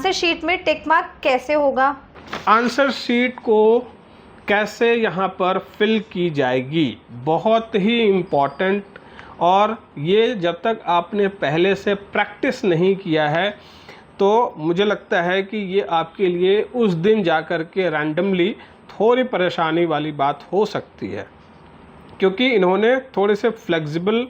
Answer sheet में tick mark कैसे होगा? आंसर शीट को कैसे यहाँ पर फिल की जाएगी, बहुत ही इम्पॉर्टेंट। और ये जब तक आपने पहले से प्रैक्टिस नहीं किया है तो मुझे लगता है कि ये आपके लिए उस दिन जा कर के रैंडमली थोड़ी परेशानी वाली बात हो सकती है, क्योंकि इन्होंने थोड़े से फ्लेक्सिबल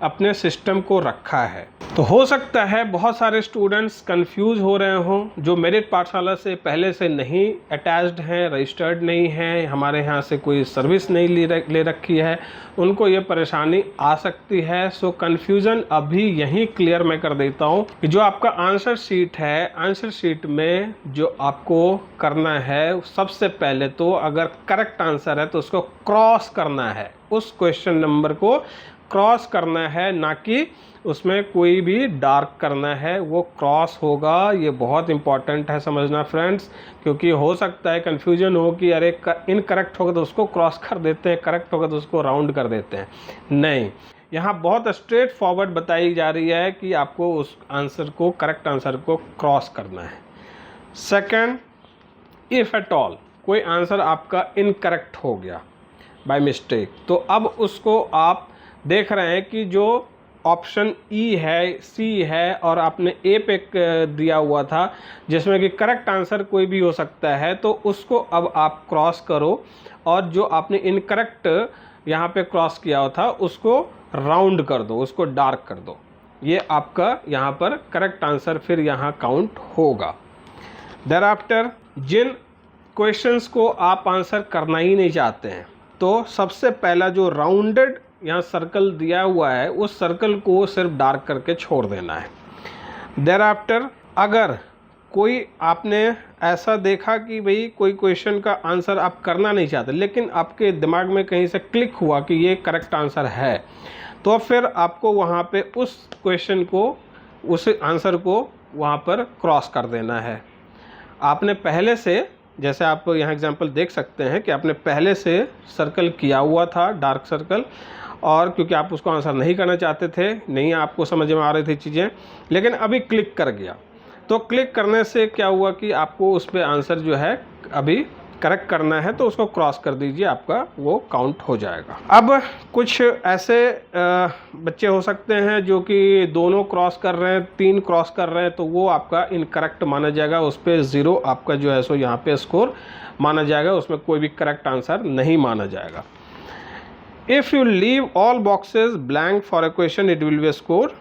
अपने सिस्टम को रखा है। तो हो सकता है बहुत सारे स्टूडेंट्स कंफ्यूज हो रहे हों जो मेरिट पाठशाला से पहले से नहीं अटैच्ड हैं, रजिस्टर्ड नहीं हैं, हमारे यहाँ से कोई सर्विस नहीं ले रखी है, उनको ये परेशानी आ सकती है। सो कन्फ्यूज़न अभी यहीं क्लियर मैं कर देता हूँ कि जो आपका आंसर शीट है, आंसर शीट में जो आपको करना है, सबसे पहले तो अगर करेक्ट आंसर है तो उसको क्रॉस करना है, उस क्वेश्चन नंबर को क्रॉस करना है, ना कि उसमें कोई भी डार्क करना है, वो क्रॉस होगा। ये बहुत इंपॉर्टेंट है समझना फ्रेंड्स, क्योंकि हो सकता है कन्फ्यूजन हो कि अरे इनकरेक्ट होगा तो उसको क्रॉस कर देते हैं, करेक्ट होगा तो उसको राउंड कर देते हैं। नहीं, यहाँ बहुत स्ट्रेट फॉरवर्ड बताई जा रही है कि आपको उस आंसर को, करेक्ट आंसर को क्रॉस करना है। सेकेंड, इफ़ एट ऑल कोई आंसर आपका इनकरेक्ट हो गया बाय मिस्टेक, तो अब उसको आप देख रहे हैं कि जो ऑप्शन ई है, सी है और आपने ए पे दिया हुआ था जिसमें कि करेक्ट आंसर कोई भी हो सकता है, तो उसको अब आप क्रॉस करो और जो आपने इनकरेक्ट यहाँ पे क्रॉस किया हुआ था उसको राउंड कर दो, उसको डार्क कर दो। ये आपका यहाँ पर करेक्ट आंसर फिर यहाँ काउंट होगा। देयरआफ्टर जिन क्वेश्चंस को आप आंसर करना ही नहीं चाहते हैं, तो सबसे पहला जो राउंडेड यहाँ सर्कल दिया हुआ है उस सर्कल को सिर्फ डार्क करके छोड़ देना है। देयरआफ्टर अगर कोई आपने ऐसा देखा कि भाई कोई क्वेश्चन का आंसर आप करना नहीं चाहते, लेकिन आपके दिमाग में कहीं से क्लिक हुआ कि ये करेक्ट आंसर है, तो फिर आपको वहाँ पे उस क्वेश्चन को, उस आंसर को वहाँ पर क्रॉस कर देना है। आपने पहले से, जैसे आप यहाँ एग्जांपल देख सकते हैं कि आपने पहले से सर्कल किया हुआ था, डार्क सर्कल, और क्योंकि आप उसको आंसर नहीं करना चाहते थे, नहीं आपको समझ में आ रही थी चीज़ें, लेकिन अभी क्लिक कर गया, तो क्लिक करने से क्या हुआ कि आपको उस पर आंसर जो है अभी करेक्ट करना है, तो उसको क्रॉस कर दीजिए, आपका वो काउंट हो जाएगा। अब कुछ ऐसे बच्चे हो सकते हैं जो कि दोनों क्रॉस कर रहे हैं, 3 क्रॉस कर रहे हैं, तो वो आपका इनकरेक्ट माना जाएगा, उस पर 0 आपका जो है सो यहाँ पे स्कोर माना जाएगा, उसमें कोई भी करेक्ट आंसर नहीं माना जाएगा। If you leave all boxes blank for a question it will be score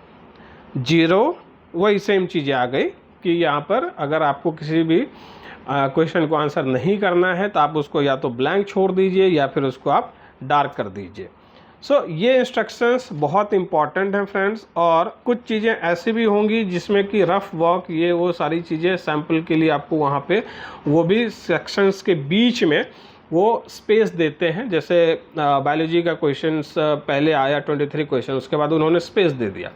0। वही सेम चीज़ें आ गई कि यहाँ पर अगर आपको किसी भी क्वेश्चन को आंसर नहीं करना है तो आप उसको या तो ब्लैंक छोड़ दीजिए या फिर उसको आप डार्क कर दीजिए। सो ये इंस्ट्रक्शंस बहुत इंपॉर्टेंट हैं फ्रेंड्स, और कुछ चीज़ें ऐसी भी होंगी जिसमें कि रफ वर्क, ये वो सारी चीज़ें सैम्पल के लिए आपको वहाँ पे वो भी सेक्शंस के बीच में वो स्पेस देते हैं। जैसे बायोलॉजी का क्वेश्चंस पहले आया 23 क्वेश्चन, उसके बाद उन्होंने स्पेस दे दिया,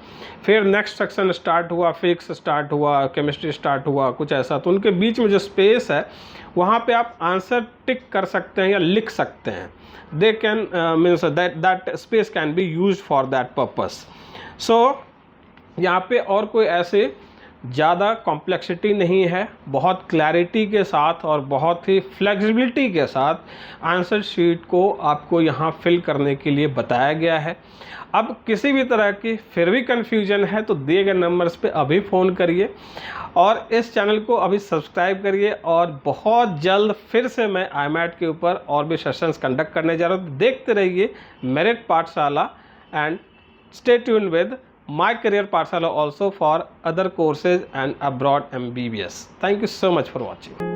फिर नेक्स्ट सेक्शन स्टार्ट हुआ, फिजिक्स स्टार्ट हुआ, केमिस्ट्री स्टार्ट हुआ, कुछ ऐसा, तो उनके बीच में जो स्पेस है वहाँ पे आप आंसर टिक कर सकते हैं या लिख सकते हैं। They can means that space can be used for that purpose. So यहाँ पे और कोई ऐसे ज़्यादा कॉम्प्लेक्सिटी नहीं है, बहुत क्लैरिटी के साथ और बहुत ही फ्लेक्सिबिलिटी के साथ आंसर शीट को आपको यहाँ फिल करने के लिए बताया गया है। अब किसी भी तरह की फिर भी कन्फ्यूजन है तो दिए गए नंबर्स पे अभी फ़ोन करिए और इस चैनल को अभी सब्सक्राइब करिए, और बहुत जल्द फिर से मैं IMAT के ऊपर और भी सेशंस कंडक्ट करने जा रहा हूँ। देखते रहिए मेरिट पाठशाला and stay tuned with My Career Pathshala also for other courses and abroad MBBS. Thank you so much for watching.